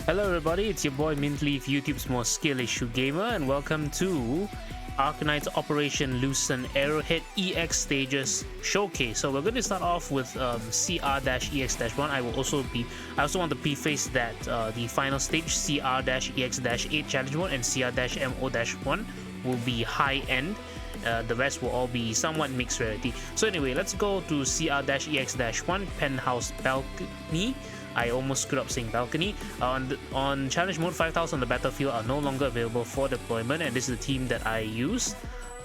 Hello everybody, it's your boy Mintleaf, YouTube's most skill issue gamer, and welcome to Arknights Operation Lucent Arrowhead EX stages showcase. So we're going to start off with CR-EX-1. I also want to preface that the final stage CR-EX-8 challenge mode and CR-MO-1 will be high end. The rest will all be somewhat mixed rarity. So anyway, let's go to CR-EX-1 penthouse balcony. I almost screwed up saying balcony. On challenge mode, 5 tiles on the battlefield are no longer available for deployment, and this is the team that I used.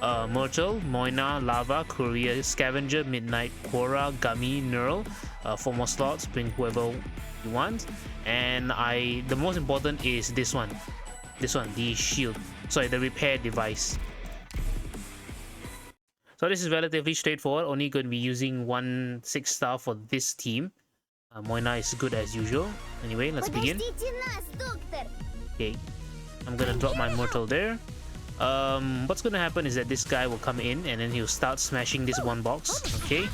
Myrtle, Moina, Lava, Courier, Scavenger, Midnight, Quora, Gummy, Neural. 4 more slots, bring whoever you want. And the most important is this one, the shield. Sorry, the repair device. So this is relatively straightforward, only going to be using 1 6-star for this team. Moina is good as usual. Anyway, let's begin. Okay, I'm gonna drop my Myrtle there. What's gonna happen is that this guy will come in and then he'll start smashing this one box. Okay,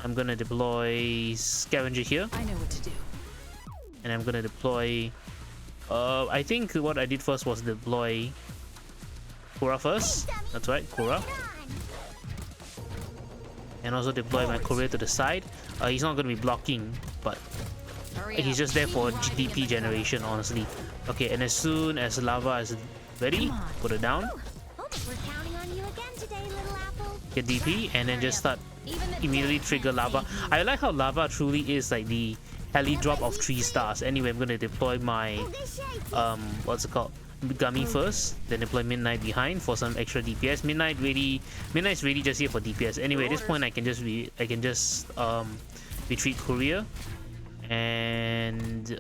I'm gonna deploy Scavenger here. I know what to do. And I'm gonna deploy I think what I did first was deploy Kura first. That's right, Kura. And also deploy my courier to the side. He's not going to be blocking, but he's just there for DP generation, honestly. Okay, and as soon as Lava is ready, put it down. Get DP, and then just start immediately trigger Lava. I like how Lava truly is like the heli drop of 3 stars. Anyway, I'm going to deploy my what's it called? Gummy first, then deploy Midnight behind for some extra DPS. Midnight's really just here for DPS. Anyway, at this point I can just retreat Courier, and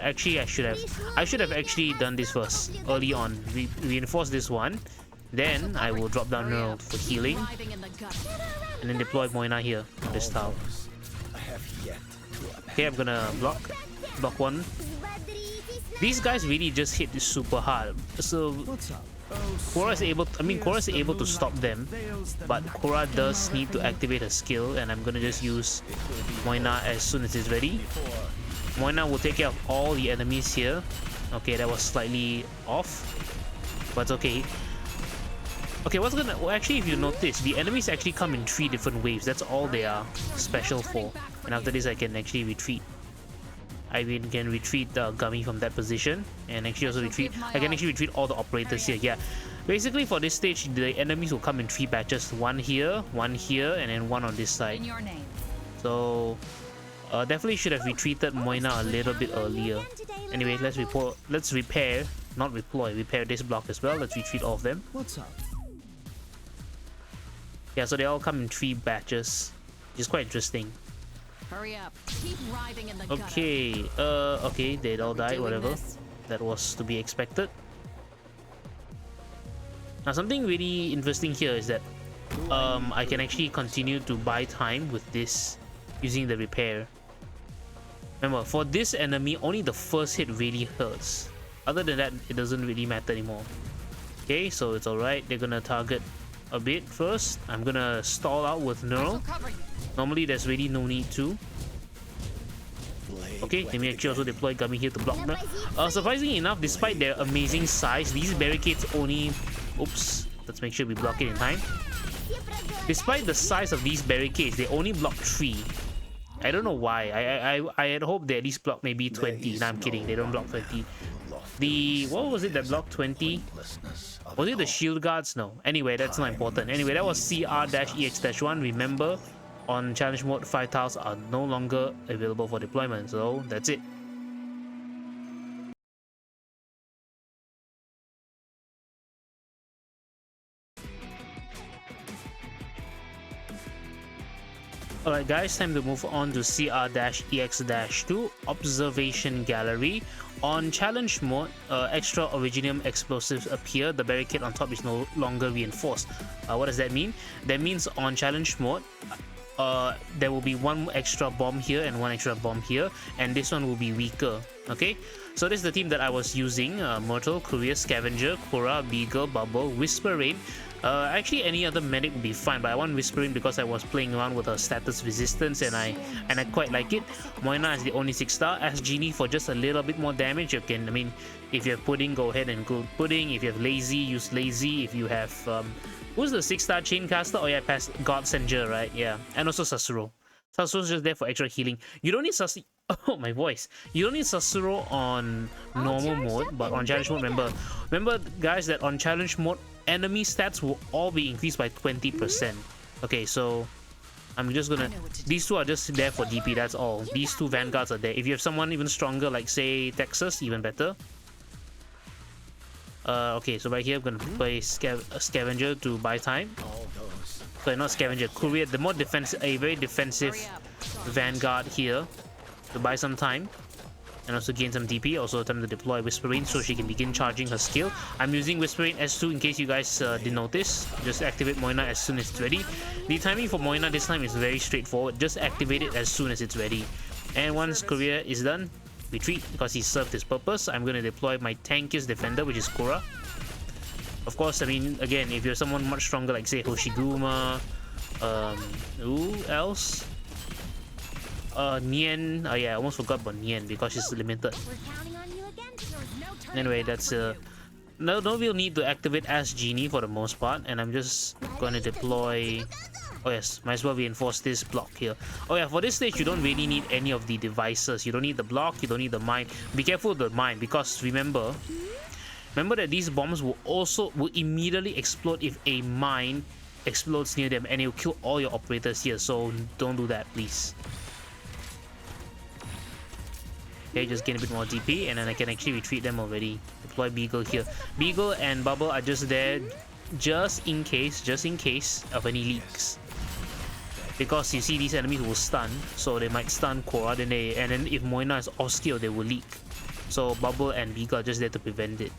actually I should have actually done this first early on. Reinforce this one, then I will drop down Neural for healing, and then deploy Moina here on this tower. Okay, I'm gonna block one. These guys really just hit super hard, so Quora is able to stop them, but Quora does need to activate her skill, and I'm gonna just use Moina as soon as it's ready. Moina will take care of all the enemies here. Okay, that was slightly off, but it's okay. Okay, actually, if you notice, the enemies actually come in 3 different waves. That's all they are special for, and after this I can actually retreat. I can retreat Gummy from that position, and actually also I can actually retreat all the operators here. Yeah, basically for this stage the enemies will come in 3 batches, one here, and then one on this side. So definitely should have retreated Moina a little bit earlier. Anyway, let's repair this block as well. Let's retreat all of them. What's up? Yeah, so they all come in 3 batches, which is quite interesting. Hurry up. Keep riding in the okay, okay, they all died, whatever. That was to be expected. Now, something really interesting here is that I can actually continue to buy time with this using the repair. Remember, for this enemy, only the first hit really hurts. Other than that, it doesn't really matter anymore. Okay, so it's alright. They're gonna target a bit first. I'm gonna stall out with Neural. Normally, there's really no need to. Okay, let me actually also deploy Gummy here to block them. Surprisingly enough, despite their amazing size, these barricades only... Oops, let's make sure we block it in time. Despite the size of these barricades, they only block 3. I don't know why. I had hoped they at least block maybe 20. Nah, I'm kidding. They don't block 20. What was it that blocked 20? Was it the shield guards? No. Anyway, that's not important. Anyway, that was CR-EX-1. Remember, on challenge mode, 5 tiles are no longer available for deployment, so that's it. Alright guys, time to move on to CR-EX-2 Observation Gallery. On challenge mode, extra Originium explosives appear. The barricade on top is no longer reinforced. What does that mean? That means on challenge mode, there will be 1 extra bomb here and 1 extra bomb here, and this one will be weaker. Okay, So this is the team that I was using: Mortal, Courier, Scavenger, Korra, Beagle, Bubble, Whisper Rain. Actually, any other medic would be fine, but I want Whispering because I was playing around with her status resistance and I quite like it. Moina is the only 6-star. Ask Genie for just a little bit more damage. You can, I mean, if you have Pudding, go ahead and go Pudding. If you have Lazy, use Lazy. If you have who's the 6-star chain caster? Oh yeah, past God Senja, right? Yeah, and also Sasuro. Sasuro's just there for extra healing. You don't need Oh, my voice. You don't need Sasuro on normal mode, but on challenge mode, remember guys, that on challenge mode, enemy stats will all be increased by 20%. Okay, so I'm just gonna... These two are just there for DP, that's all. These two vanguards are there. If you have someone even stronger, like say Texas, even better. Okay, so right here I'm gonna play Scavenger to buy time. Sorry, not Scavenger, Courier, the more defensive, a very defensive vanguard here to buy some time and also gain some DP. Also time to deploy Whispering so she can begin charging her skill. I'm using Whispering S2 in case you guys didn't notice. Just activate Moina as soon as it's ready. The timing for Moina this time is very straightforward. Just activate it as soon as it's ready. And once Courier is done, retreat because he served his purpose. I'm going to deploy my tankiest defender, which is Korra. Of course, I mean, again, if you're someone much stronger like say Hoshiguma, who else? Nien. Oh yeah, I almost forgot about Nien because she's limited. Anyway, that's no real need to activate as Genie for the most part, and I'm just gonna deploy. Oh yes, might as well reinforce this block here. Oh yeah, for this stage you don't really need any of the devices. You don't need the block, you don't need the mine. Be careful of the mine because remember that these bombs will immediately explode if a mine explodes near them, and it will kill all your operators here. So don't do that, please. Okay, just gain a bit more DP, and then I can actually retreat them already. Deploy Beagle here. Beagle and Bubble are just there, just in case of any leaks. Because you see, these enemies will stun, so they might stun Korra, and then if Moina is off skill, they will leak. So Bubble and Beagle are just there to prevent it.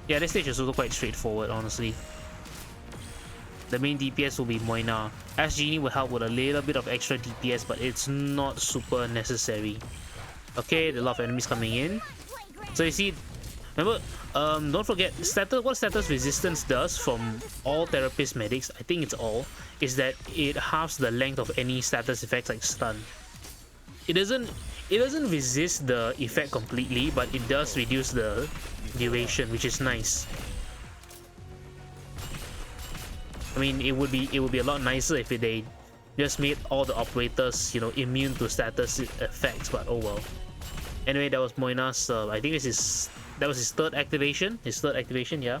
Yeah, this stage is also quite straightforward, honestly. The main DPS will be Moina. As Genie will help with a little bit of extra DPS, but it's not super necessary. Okay, there are a lot of enemies coming in. So you see, remember, don't forget, what status resistance does from all therapist medics, I think it's all, is that it halves the length of any status effects like stun. It doesn't resist the effect completely, but it does reduce the duration, which is nice. I mean, it would be a lot nicer if they just made all the operators, you know, immune to status effects, but oh well. Anyway, that was Moina's, I think that was his third activation. Yeah.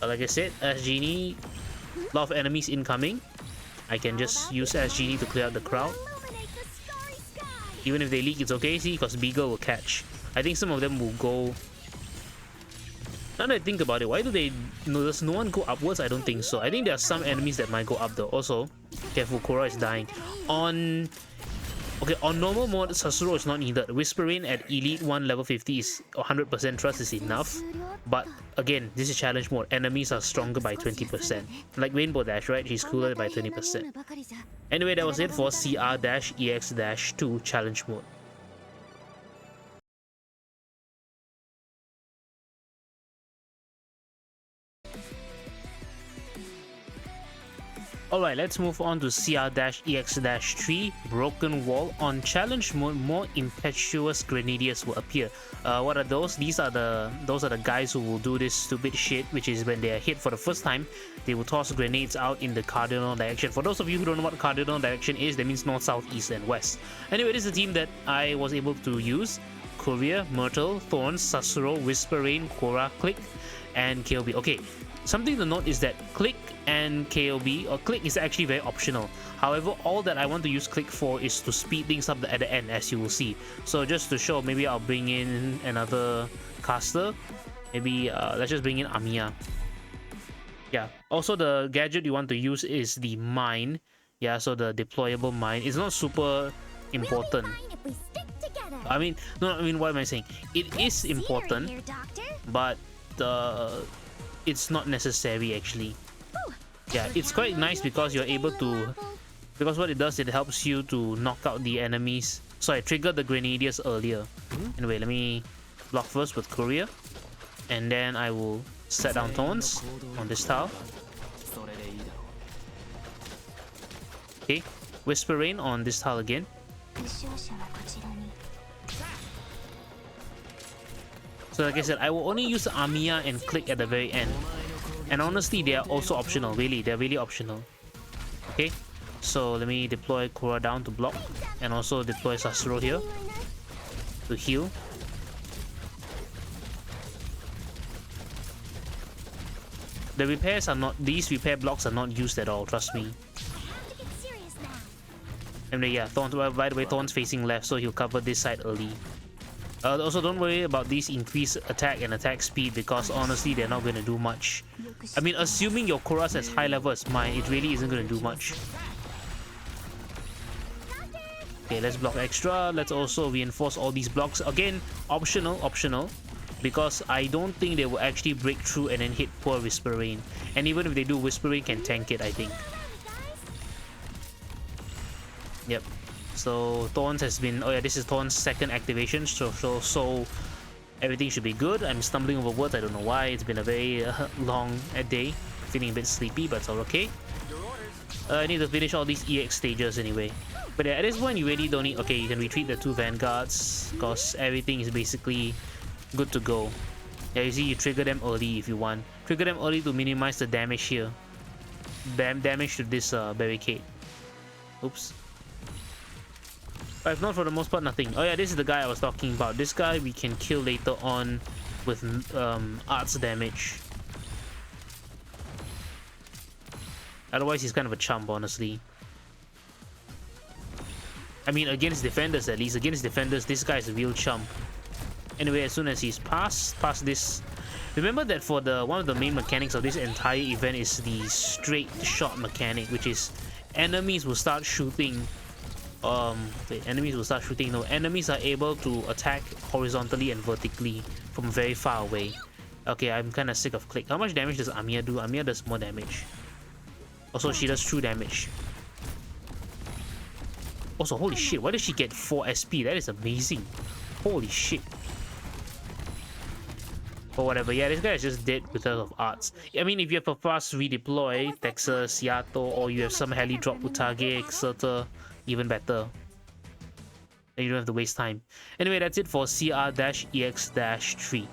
Like I said, as Genie, a lot of enemies incoming. I can just use as Genie to clear out the crowd. Even if they leak, it's okay, see, because Beagle will catch. I think some of them will go... Now that I think about it, why do they... No, does no one go upwards? I don't think so. I think there are some enemies that might go up though. Also, careful, Korra is dying. On normal mode, Sasuro is not needed. Whispering at Elite 1 level 50 is 100% trust is enough. But again, this is challenge mode. Enemies are stronger by 20%. Like Rainbow Dash, right? She's cooler by 20%. Anyway, that was it for CR-EX-2 challenge mode. Alright, let's move on to CR-EX-3 Broken Wall. On challenge mode, more impetuous grenadiers will appear. What are those? Those are the guys who will do this stupid shit, which is when they are hit for the first time, they will toss grenades out in the cardinal direction. For those of you who don't know what cardinal direction is, that means north, south, east, and west. Anyway, this is the team that I was able to use. Courier, Myrtle, Thorns, Sasuro, Whisper Rain, Korra, Click, and KOB. Okay, something to note is that Click and KOB, or Click is actually very optional. However, all that I want to use Click for is to speed things up at the end, as you will see. So just to show, maybe I'll bring in another caster. Maybe let's just bring in Amiya. Yeah, also the gadget you want to use is the mine. Yeah, so the deployable mine. It's not super important. I mean, what am I saying? It is important, but it's not necessary actually. Yeah, it's quite nice because you're able to, because what it does, it helps you to knock out the enemies So I triggered the Grenadiers earlier. Anyway, let me block first with Courier. And then I will set down Thorns on this tile. Okay, Whisper Rain on this tile again. So like I said, I will only use Amiya and Click at the very end. And honestly, they are also optional, really. They're really optional. Okay, so let me deploy Korra down to block. And also deploy Sasuro here to heal. The repairs are not, these repair blocks are not used at all, trust me. And then, yeah, Thorns, by the way, Thorns facing left, so he'll cover this side early. Also, don't worry about these increased attack and attack speed because honestly, they're not going to do much. I mean, assuming your Korra's as high level as mine, it really isn't going to do much. Okay, let's block extra. Let's also reinforce all these blocks. Again, optional. Because I don't think they will actually break through and then hit poor Whisper Rain. And even if they do, Whisper Rain can tank it, I think. Yep. So Thorns has been, oh yeah, this is Thorns' second activation, so everything should be good. I'm stumbling over words, I don't know why. It's been a very long day, feeling a bit sleepy, but it's all okay. I need to finish all these EX stages anyway. But yeah, at this point you really don't need, okay, you can retreat the 2 Vanguards because everything is basically good to go. Yeah, you see, you trigger them early if you want. Trigger them early to minimize the damage here. Damage to this barricade. Oops. But if not, for the most part, nothing. Oh yeah, this is the guy I was talking about. This guy we can kill later on with arts damage. Otherwise, he's kind of a chump, honestly. I mean, against defenders at least. Against defenders, this guy is a real chump. Anyway, as soon as he's past this, remember that for the one of the main mechanics of this entire event is the straight shot mechanic, which is enemies will start shooting. Enemies will start shooting. No, enemies are able to attack horizontally and vertically from very far away. Okay, I'm kind of sick of Click. How much damage does Amiya do? Amiya does more damage. Also, she does true damage. Also, holy shit, why does she get 4 SP? That is amazing. Holy shit. Or whatever, yeah, this guy is just dead because of arts. I mean, if you have a fast redeploy, Texas, Yato, or you have some heli drop Utage, Exerter, even better. Then you don't have to waste time. Anyway, that's it for CR-EX-3.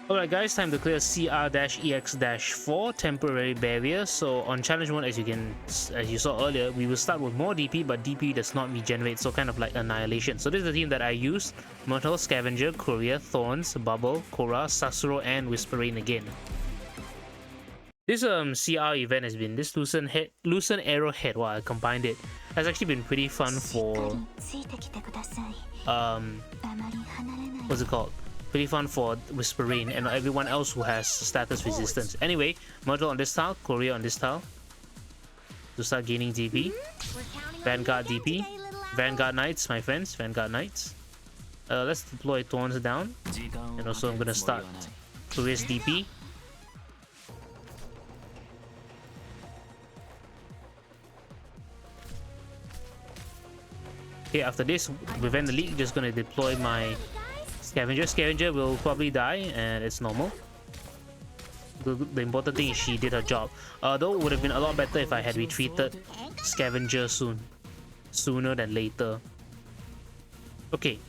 Alright guys, time to clear CR-EX-4 temporary barrier. So on challenge mode, as you saw earlier, we will start with more DP, but DP does not regenerate, so kind of like annihilation. So this is the team that I used: Myrtle, Scavenger, Courier, Thorns, Bubble, Korra, Sasuro, and Whisper Rain again. This CR event has been this Lucent Arrowhead. Wow, I combined it. Has actually been pretty fun for what's it called? Pretty fun for Whisper Rain and everyone else who has status resistance. Anyway, Myrtle on this tile, Courier on this tile to start gaining DP. Vanguard DP. Vanguard Knights, my friends. Vanguard Knights. Let's deploy Thorns down. And also I'm gonna start Courier's DP. Okay, after this, prevent the leak, just gonna deploy my Scavenger. Scavenger will probably die, and it's normal. The important thing is she did her job. Though it would have been a lot better if I had retreated Scavenger sooner than later. Okay.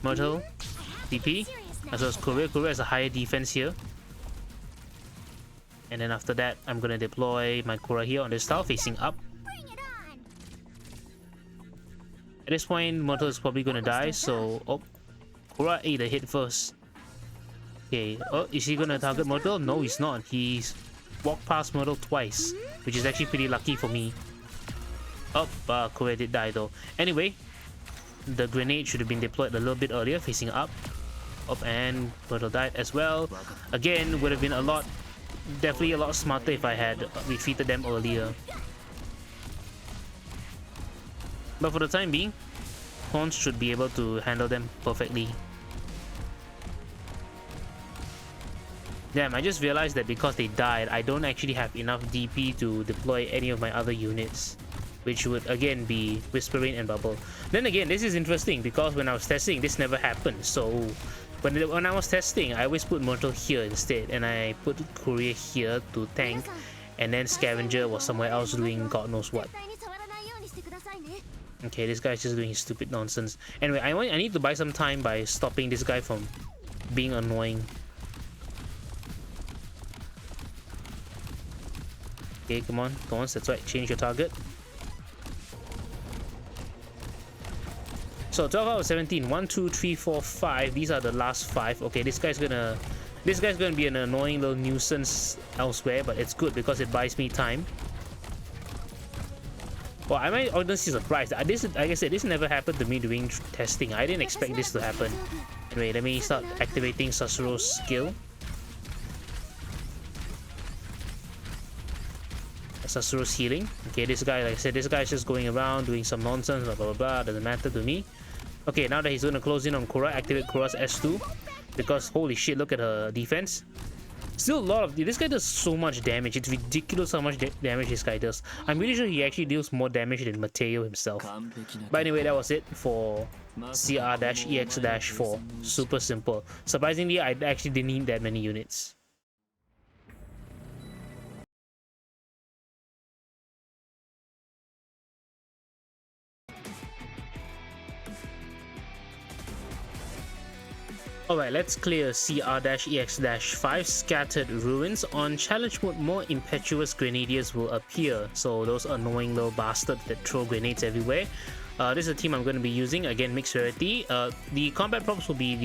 Myrtle, DP. As well as Courier. Courier has a higher defense here. And then after that, I'm gonna deploy my Korra here on this tile, facing up. At this point, Myrtle is probably gonna die, so... Oh, Korra ate a hit first. Okay, oh, is he gonna target Myrtle? No, he's not. He's walked past Myrtle twice, which is actually pretty lucky for me. Oh, Korra did die though. Anyway, the grenade should have been deployed a little bit earlier, facing up. Oh, and Myrtle died as well. Again, would have been definitely a lot smarter if I had retreated them earlier. But for the time being, Thorns should be able to handle them perfectly. Damn, I just realized that because they died, I don't actually have enough DP to deploy any of my other units, which would again be Whispering and Bubble. Then again, this is interesting because when I was testing, this never happened. So when I was testing, I always put Myrtle here instead, and I put Courier here to tank, and then Scavenger was somewhere else doing God knows what. Okay, this guy's just doing his stupid nonsense. Anyway, I need to buy some time by stopping this guy from being annoying. Okay, come on, that's right, change your target. So 12 out of 17, 1, 2, 3, 4, 5. These are the last 5. Okay, this guy's gonna be an annoying little nuisance elsewhere, but it's good because it buys me time. Well, I might honestly surprised. This, like I said, this never happened to me doing testing. I didn't expect this to happen. Anyway, let me start activating Sasuro's skill. Sasuro's healing. Okay, this guy, like I said, this guy's just going around doing some nonsense, blah blah blah, doesn't matter to me. Okay, now that he's gonna close in on Korra, activate Korra's S2, because holy shit, look at her defense. Still a lot of, this guy does so much damage. It's ridiculous how much damage this guy does. I'm pretty sure he actually deals more damage than Mateo himself. But anyway, that was it for CR-EX-4. Super simple. Surprisingly, I actually didn't need that many units. Alright, let's clear CR-EX-5 Scattered Ruins. On challenge mode, more impetuous grenadiers will appear. So those annoying little bastards that throw grenades everywhere. This is a team I'm going to be using. Again, mixed rarity. The combat props will be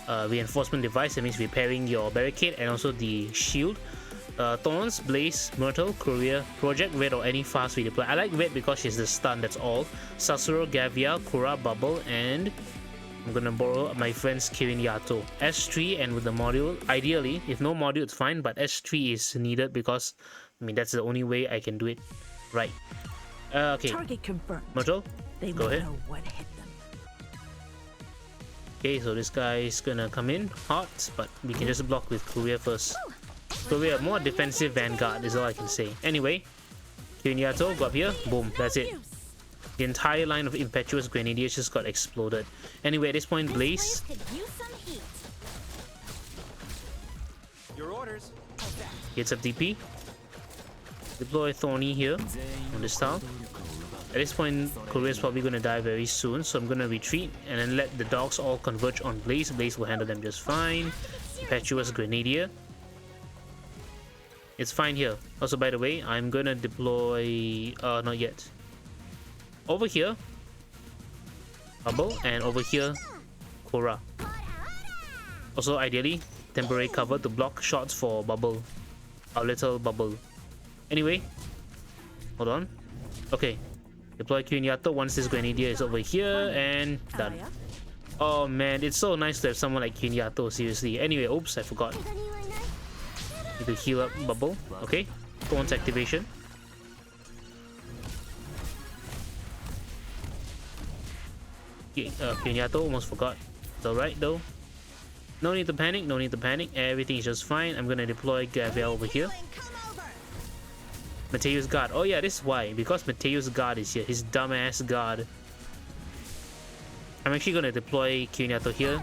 the reinforcement device. That means repairing your barricade and also the shield. Thorns, Blaze, Myrtle, Courier, Project Red or any fast redeploy. I like Red because she's the stun, that's all. Sasuro, Gavia, Korra, Bubble, and I'm gonna borrow my friend's Kirin Yato. S3 and with the module, ideally, if no module it's fine, but S3 is needed because, I mean, that's the only way I can do it right. Okay, Target confirmed. Myrtle, They go ahead. know what hit them. Okay, so this guy is gonna come in hot, but we can just block with Courier first. Courier, more defensive vanguard is all I can say. Anyway, Kirin Yato, go up here, boom, that's it. The entire line of impetuous grenadiers just got exploded. Anyway, at this point, Blaze. Your orders. Gets up DP. Deploy Thorny here on this tile. At this point, Courier is probably going to die very soon, so I'm going to retreat and then let the dogs all converge on Blaze. Blaze will handle them just fine. Impetuous Grenadier. It's fine here. Also, by the way, I'm going to deploy... not yet. Over here, Bubble, and over here, Korra. Also, ideally, temporary cover to block shots for Bubble. Our little Bubble. Anyway, hold on. Okay, deploy Kirin Yato once this Grenadier is over here, and done. Oh man, it's so nice to have someone like Kirin Yato, seriously. Anyway, oops, I forgot. Need to heal up Bubble. Okay, Thorns activation. Kirin Yato, almost forgot. It's alright though. No need to panic, no need to panic. Everything is just fine. I'm gonna deploy Gabriel over here. Mateo's guard. Oh yeah, this is why. Because Mateo's guard is here. His dumbass guard. I'm actually gonna deploy Kirin Yato here.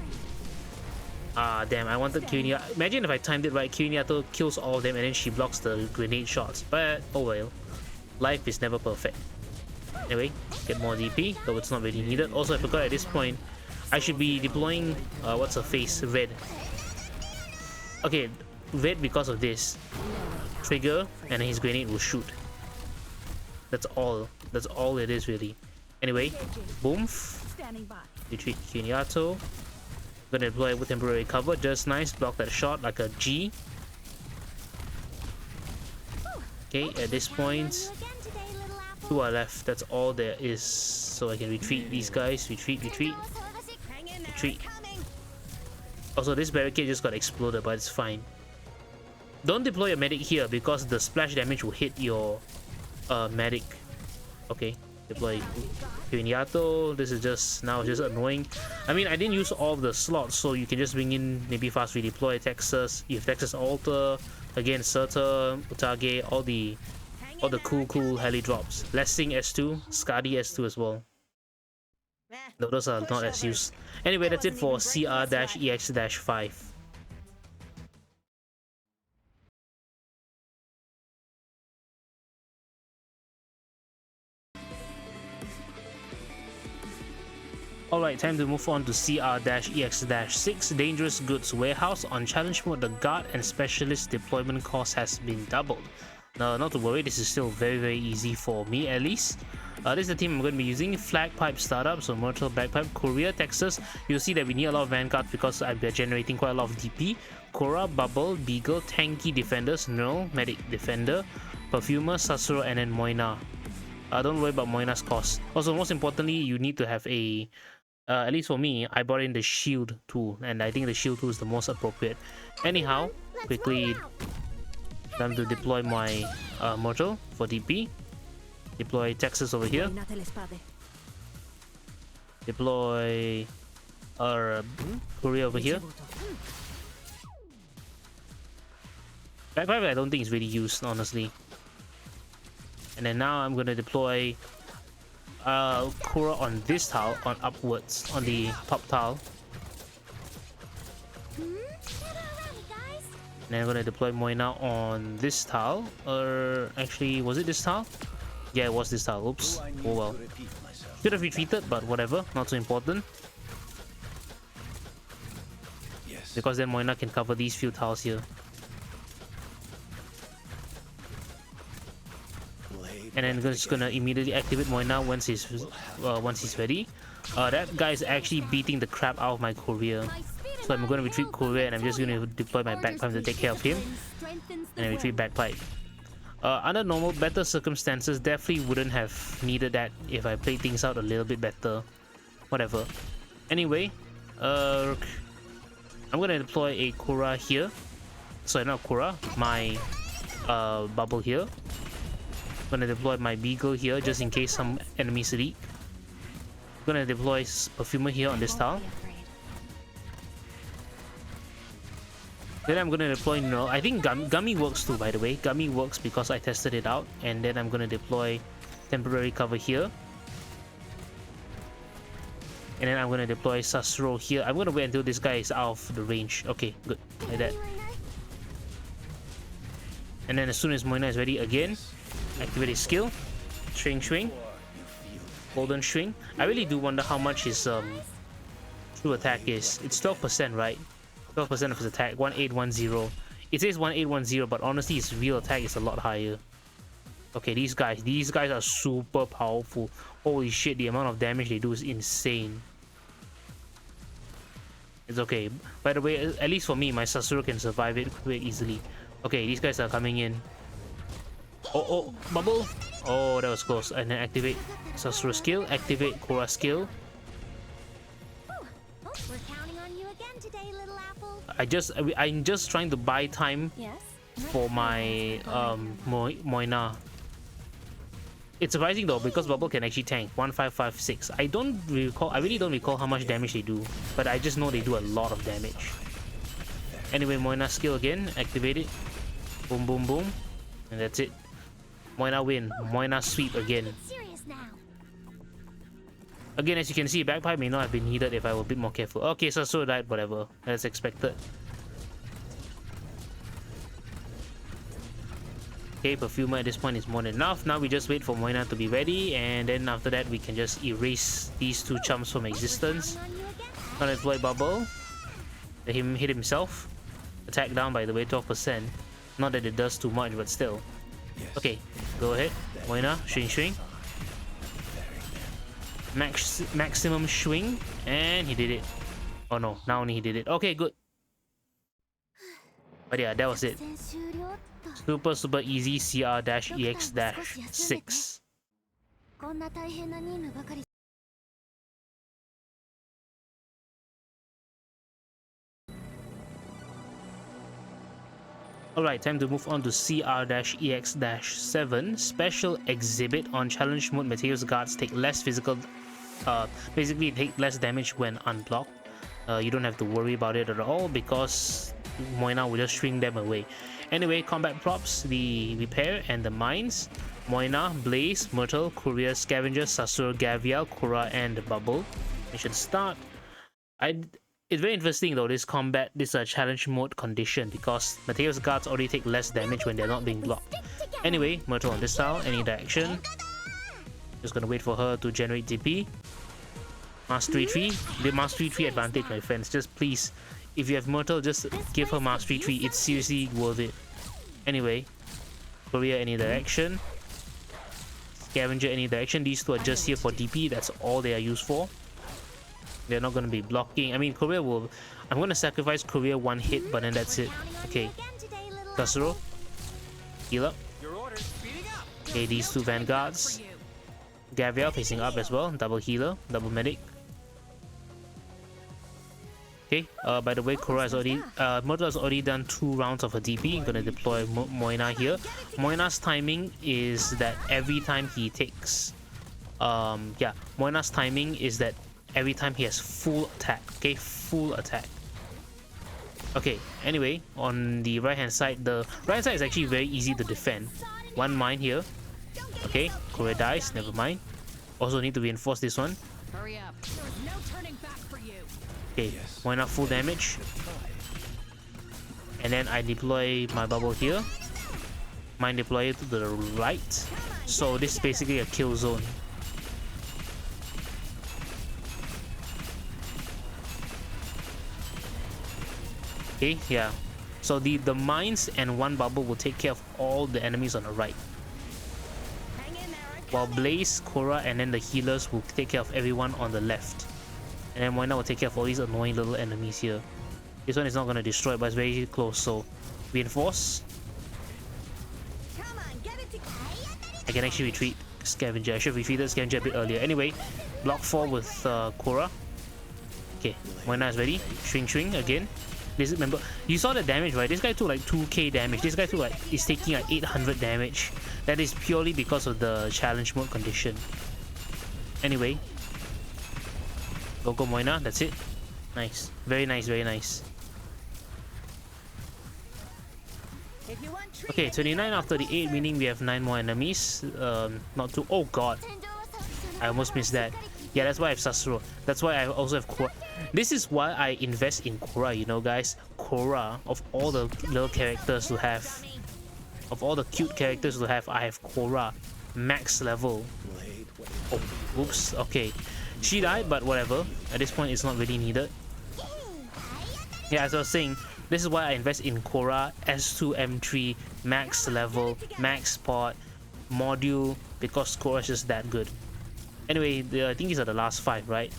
Ah, damn, I wanted Kirin Yato. Imagine if I timed it right. Kirin Yato kills all of them and then she blocks the grenade shots. But, oh well. Life is never perfect. Anyway, get more DP, though it's not really needed. Also, I forgot at this point, I should be deploying, what's her face? Red. Okay, Red because of this. Trigger, and his grenade will shoot. That's all. That's all it is, really. Anyway, boom. Retreat Kirin Yato. Gonna deploy with temporary cover, just nice. Block that shot like a G. Okay, at this point, 2 are left. That's all there is. So I can retreat these guys. Retreat, retreat, retreat. Also, this barricade just got exploded, but it's fine. Don't deploy a medic here because the splash damage will hit your medic. Okay, Deploy Piniato. This is just now just annoying. I mean, I didn't use all of the slots, so you can just bring in maybe fast redeploy Texas. You have Texas Alter, again Surta, Utage, all the cool heli drops. Lessing S2, Skadi S2 as well. No, those are not as used. Anyway, that's it for CR-EX-5. Alright, time to move on to CR-EX-6. Dangerous Goods Warehouse. On challenge mode, the guard and specialist deployment cost has been doubled. Now, not to worry, this is still very easy for me at least. This is the team I'm going to be using. Flag Pipe Startup, so Myrtle Bagpipe, Korea, Texas. You'll see that we need a lot of vanguards because I'm generating quite a lot of DP. Korra, Bubble, Beagle, Tanky Defenders, Neural, Medic Defender, Perfumer, Sasuro, and then Moina. Don't worry about Moina's cost. Also, most importantly, you need to have a... at least for me, I brought in the shield tool, and I think the shield tool is the most appropriate. Anyhow, quickly time to deploy my Myrtle for DP. Deploy Texas over here. Deploy our Korea over here. Bagpipe I don't think is really used, honestly. And then now I'm gonna deploy Korra on this tile, on upwards, on the top tile. And then I'm gonna deploy Moina on this tile. Or actually, was it this tile? Yeah, it was this tile. Oops. Oh well. Should have retreated, but whatever. Not so important. Because then Moina can cover these few tiles here. And then just gonna immediately activate Moina once he's ready. That guy is actually beating the crap out of my Korea. So I'm gonna retreat Korea and I'm just gonna deploy my Bagpipe to take care of him. And then retreat Bagpipe. Under normal, better circumstances, definitely wouldn't have needed that if I played things out a little bit better. Whatever. Anyway, I'm gonna deploy a Korra here. Sorry, not Korra, my Bubble here. I'm gonna deploy my Beagle here just in case some enemies leak. I'm gonna deploy Perfumer here on this tile. Then I'm gonna deploy Neural. I think Gummy works too, by the way. Gummy works because I tested it out. And then I'm gonna deploy temporary cover here. And then I'm gonna deploy Sasuro here. I'm gonna wait until this guy is out of the range. Okay, good. Like that. And then as soon as Moina is ready again, activate his skill. Swing. Golden Swing. I really do wonder how much his true attack is. It's 12%, right? 12% of his attack, 1810. It says 1810, but honestly his real attack is a lot higher. Okay, these guys are super powerful. Holy shit, the amount of damage they do is insane. It's okay. By the way, at least for me, my Sasuro can survive it quite easily. Okay, these guys are coming in. Oh, Bubble! Oh, that was close. And then activate Sasuro skill, activate Korra skill. We're counting on you again today, little apple. I'm just trying to buy time for my Moina. It's surprising though because Bubble can actually tank 1556. I really don't recall how much damage they do, but I just know they do a lot of damage. Anyway, Moina skill again, activate it. Boom, boom, boom, and that's it. Moina win. Moina sweep again. Again, as you can see, Bagpipe may not have been needed if I were a bit more careful. Okay, Sasuro died, whatever. As expected. Okay, Perfumer at this point is more than enough. Now we just wait for Moina to be ready, and then after that we can just erase these two chumps from existence. Gonna deploy Bubble. Let him hit himself. Attack down, by the way, 12%. Not that it does too much, but still. Okay, go ahead. Moina, swing. Maximum swing, and he did it. Oh no, now only he did it. Okay, good. But yeah, that was it. Super easy CR-EX-6. Alright, time to move on to CR-EX-7. Special exhibit. On challenge mode, materials guards take less physical, basically take less damage when unblocked. You don't have to worry about it at all because Moina will just shrink them away. Anyway, combat props, the repair and the mines. Moina, Blaze, Myrtle, Courier, Scavenger, Sasur, Gavial, Kura, and Bubble. We should start. It's very interesting though, this combat, this challenge mode condition, because materials guards already take less damage when they're not being blocked. Anyway, Myrtle on this tile, any direction. Just gonna wait for her to generate DP. Mastery tree, the mastery tree advantage, my friends. Just please, if you have Myrtle, just give her mastery tree. It's seriously worth it. Anyway, Courier any direction. Scavenger any direction. These two are just here for DP. That's all they are used for. They're not going to be blocking. I mean, Courier will... I'm going to sacrifice Courier one hit, but then that's it. Okay. Kasuro. Heal up. Okay, these two Vanguards. Gavial facing up as well. Double healer. Double medic. Okay. By the way, Kura has already... Myrtle has already done 2 rounds of her DP. I'm going to deploy Moina here. Moina's timing is that every time he takes... Moina's timing is that every time he has full attack. Okay, full attack. Okay, anyway, on the right hand side, the right hand side is actually very easy to defend. One mine here. Okay, Korea dies, never mind. Also need to reinforce this one. Hurry up. There's no turning back for you. Okay, why not full damage? And then I deploy my bubble here. Mine deploy it to the right. So this is basically a kill zone. Okay, yeah. So the mines and one bubble will take care of all the enemies on the right. While Blaze, Korra, and then the healers will take care of everyone on the left. And then Moina will take care of all these annoying little enemies here. This one is not going to destroy it, but it's very close, so reinforce. I can actually retreat Scavenger. I should have retreated Scavenger a bit earlier. Anyway, block 4 with Korra. Okay, Moina is ready. Shrink again. This, remember, you saw the damage, right? This guy took like 2k damage. This guy is taking like 800 damage. That is purely because of the challenge mode condition. Anyway, go Moina. That's it. Nice, very nice, very nice. Okay, 29 after the 8, meaning we have 9 more enemies. Not too. Oh god, I almost missed that. Yeah, that's why I have Sasuro. That's why I also have Korra. This is why I invest in Korra, you know, guys. Korra, of all the little characters to have, of all the cute characters to have, I have Korra. Max level. Oh, oops. Okay. She died, but whatever. At this point, it's not really needed. Yeah, as I was saying, this is why I invest in Korra, S2, M3, max level, max pot, module, because Korra is just that good. Anyway, I think these are the last 5, right?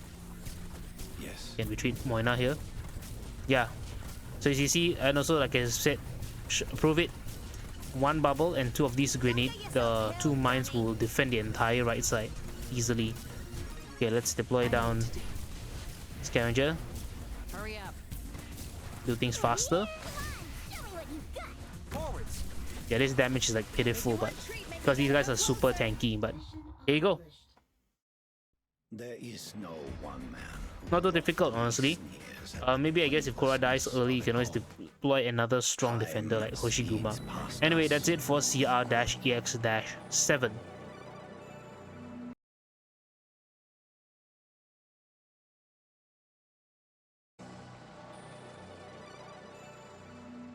Yes. Can retreat Moina here. Yeah. So as you see, and also like I said, prove it. 1 bubble and 2 of these grenade, the 2 mines will defend the entire right side easily. Okay, let's deploy down Scavenger. Hurry up. Do things faster. Yeah, this damage is like pitiful, but because these guys are super tanky. But here you go. There is no one man. Not too difficult, honestly. Maybe I guess if Korra dies early, you can always deploy another strong defender like Hoshiguma. Anyway, that's it for CR-EX-7.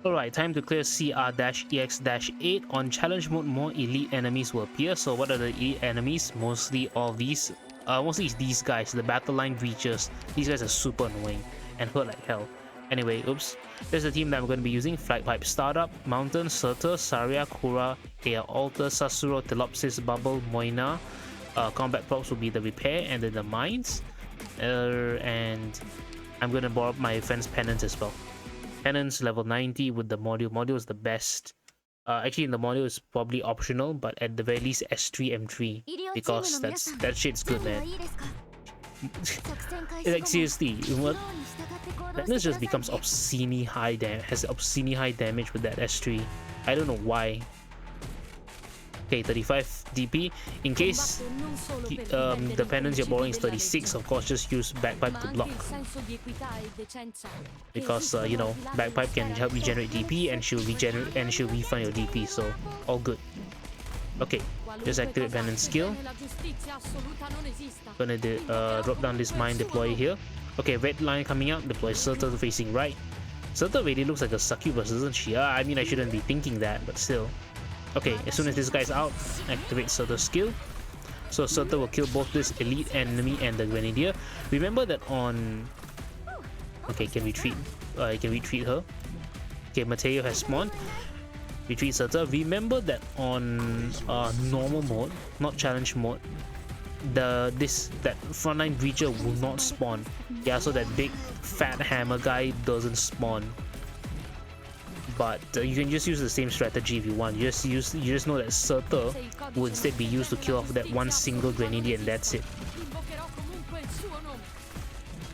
Alright, time to clear CR-EX-8. On challenge mode, more elite enemies will appear. So what are the elite enemies? Mostly all these. Mostly it's these guys, the battle line breachers. These guys are super annoying and hurt like hell. Anyway, oops. There's the team that I'm going to be using. Flight Pipe Startup, Mountain, Surtur, Saria, Kura, Air Altar, Sasuro, Telopsis, Bubble, Moina. Combat props will be the repair and then the mines. And I'm going to borrow my friend's Penance as well. Penance level 90 with the module. Module is the best. Actually, the module is probably optional, but at the very least S3 M3 because that shit's good, man. Like seriously, what? Penance just becomes obscenely high has obscenely high damage with that S3. I don't know why. Okay, 35 DP. In case the Penance you're borrowing is 36, of course just use Bagpipe to block. Because you know, Bagpipe can help regenerate DP and she'll refund your DP, so all good. Okay, just activate Penance skill. Gonna drop down this mine, deploy here. Okay, red line coming out, deploy Surtur facing right. Surtur really looks like a succubus, doesn't she? I mean, I shouldn't be thinking that, but still. Okay, as soon as this guy's out, activate Surtur's skill. So Surtur will kill both this elite enemy and the Grenadier. Remember that on... Okay, can retreat. Can retreat her. Okay, Mateo has spawned. Retreat Surtur. Remember that on normal mode, not challenge mode, that frontline breacher will not spawn. Yeah, so that big fat hammer guy doesn't spawn. But you can just use the same strategy if you want. You just know that Surtur will instead be used to kill off that one single Grenadier and that's it.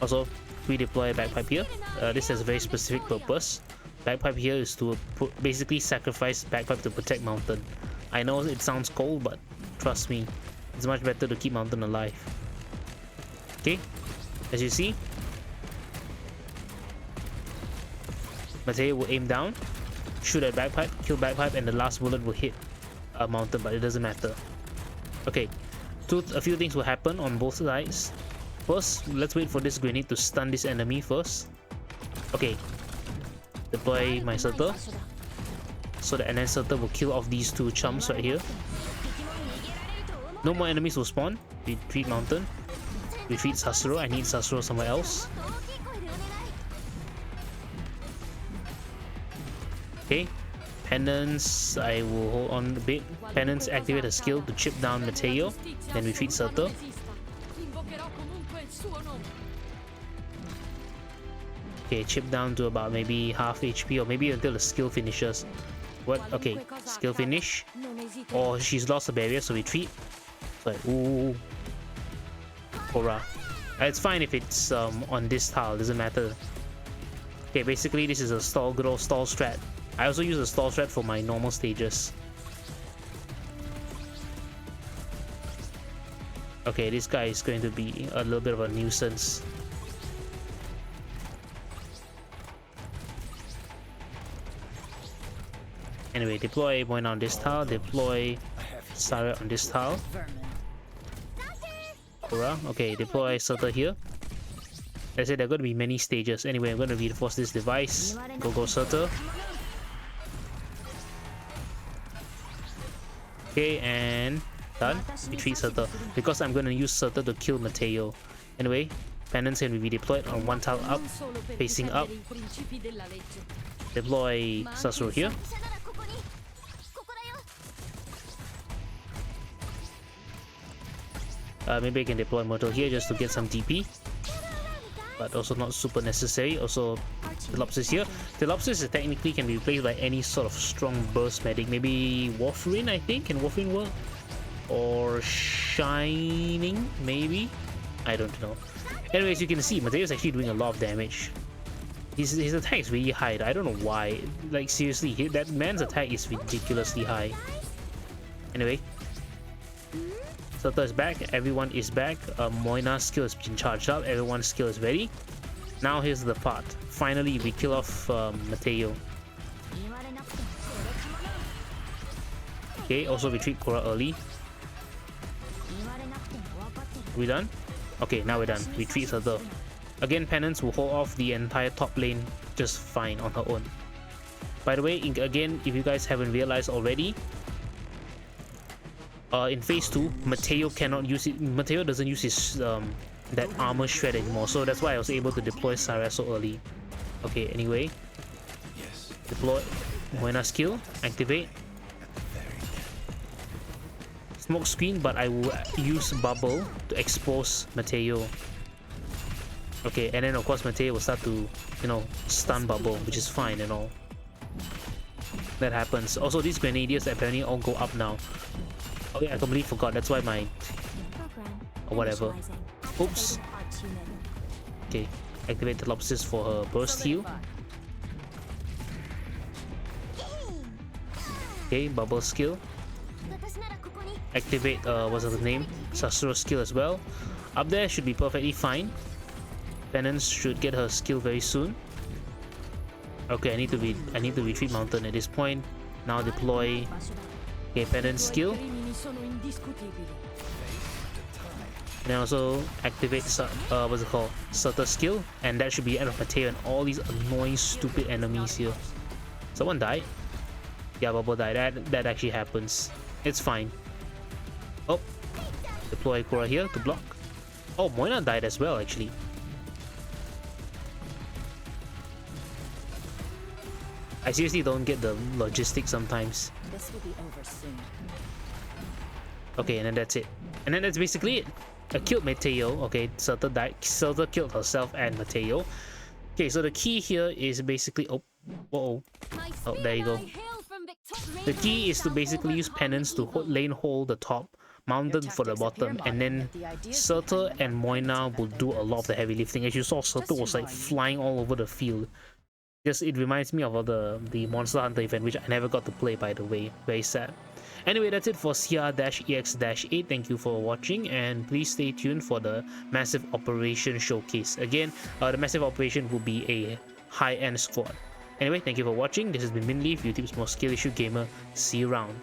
Also, we deploy a Bagpipe here. This has a very specific purpose. Bagpipe here is to basically sacrifice Bagpipe to protect Mountain. I know it sounds cold, but trust me, it's much better to keep Mountain alive. Okay, as you see, Mateo will aim down, shoot at Bagpipe, kill Bagpipe, and the last bullet will hit Mountain, but it doesn't matter. Okay, a few things will happen on both sides. First, let's wait for this grenade to stun this enemy first. Okay, deploy my Surtur. So the NN Surtur will kill off these two chumps right here. No more enemies will spawn. Retreat Mountain. Retreat Sasuro. I need Sasuro somewhere else. Okay, Penance, I will hold on a bit. Penance, activate a skill to chip down Mateo, then retreat Surtur. Okay, chip down to about maybe half HP or maybe until the skill finishes. What? Okay, skill finish. Or she's lost a barrier, so retreat. Sorry, ooh. Korra. It's fine if it's on this tile, doesn't matter. Okay, basically this is a good old stall strat. I also use a stall strat for my normal stages. Okay, this guy is going to be a little bit of a nuisance. Anyway, deploy Moina on this tile, deploy Sarah on this tile. Korra. Okay, deploy Surtur here. I said there are going to be many stages. Anyway, I'm going to reinforce this device. Go Surtur. Okay, and done. Retreat Surtur. Because I'm going to use Surtur to kill Mateo. Anyway, Penance can be deployed on one tile up, facing up. Deploy Sasuro here. Maybe I can deploy Myrtle here just to get some DP. But also not super necessary. Also, Telopsis here. Telopsis technically can be replaced by any sort of strong burst medic. Maybe Warfarin, I think. Can Warfarin work? Or Shining, maybe? I don't know. Anyways, you can see Mateo is actually doing a lot of damage. His attack is really high. I don't know why. Like seriously, that man's attack is ridiculously high. Anyway, Surtur is back. Everyone is back. Moina's skill has been charged up. Everyone's skill is ready. Now here's the part. Finally, we kill off Mateo. Okay, also retreat Korra early. We done? Okay, now we're done. Retreat Surtur. Again, Penance will hold off the entire top lane just fine on her own. By the way, again, if you guys haven't realized already, in phase 2, Mateo cannot use it. Mateo doesn't use his that armor shred anymore, so that's why I was able to deploy Sarah so early. Okay, anyway, deploy Moina skill, activate smoke screen, but I will use bubble to expose Mateo. Okay, and then of course Mateo will start to, you know, stun bubble, which is fine and all. That happens. Also, these Grenadiers apparently all go up now. Oh yeah, I completely forgot. That's why my... or whatever. Oops. Okay, activate the lobsters for her burst heal. Okay, bubble skill. Activate what's the name? Sasuro skill as well. Up there should be perfectly fine. Penance should get her skill very soon. Okay, I need to retreat mountain at this point. Now deploy. Okay, Penance skill. And then also activate what's it called? Sutter skill, and that should be the end of Mateo and all these annoying stupid enemies here. Someone died? Yeah, Bubble died. That actually happens. It's fine. Oh, deploy Korra here to block. Oh, Moina died as well actually. I seriously don't get the logistics sometimes. This will be over soon. Okay, and then that's it. And then that's basically it. I killed Mateo. Okay, Surta died. Surta killed herself and Mateo. Okay, so the key here is basically... Oh, whoa. Oh, there you go. The key is to basically use Penance to lane hold the top, Mountain for the bottom, and then Surta and Moina will do a lot of the heavy lifting. As you saw, Surta was like flying all over the field. Just it reminds me of the Monster Hunter event, which I never got to play, by the way. Very sad. Anyway, that's it for CR-EX-8. Thank you for watching, and please stay tuned for the Massive Operation Showcase. Again, the Massive Operation will be a high-end squad. Anyway, thank you for watching. This has been Minleaf, YouTube's most skill issue gamer. See you around.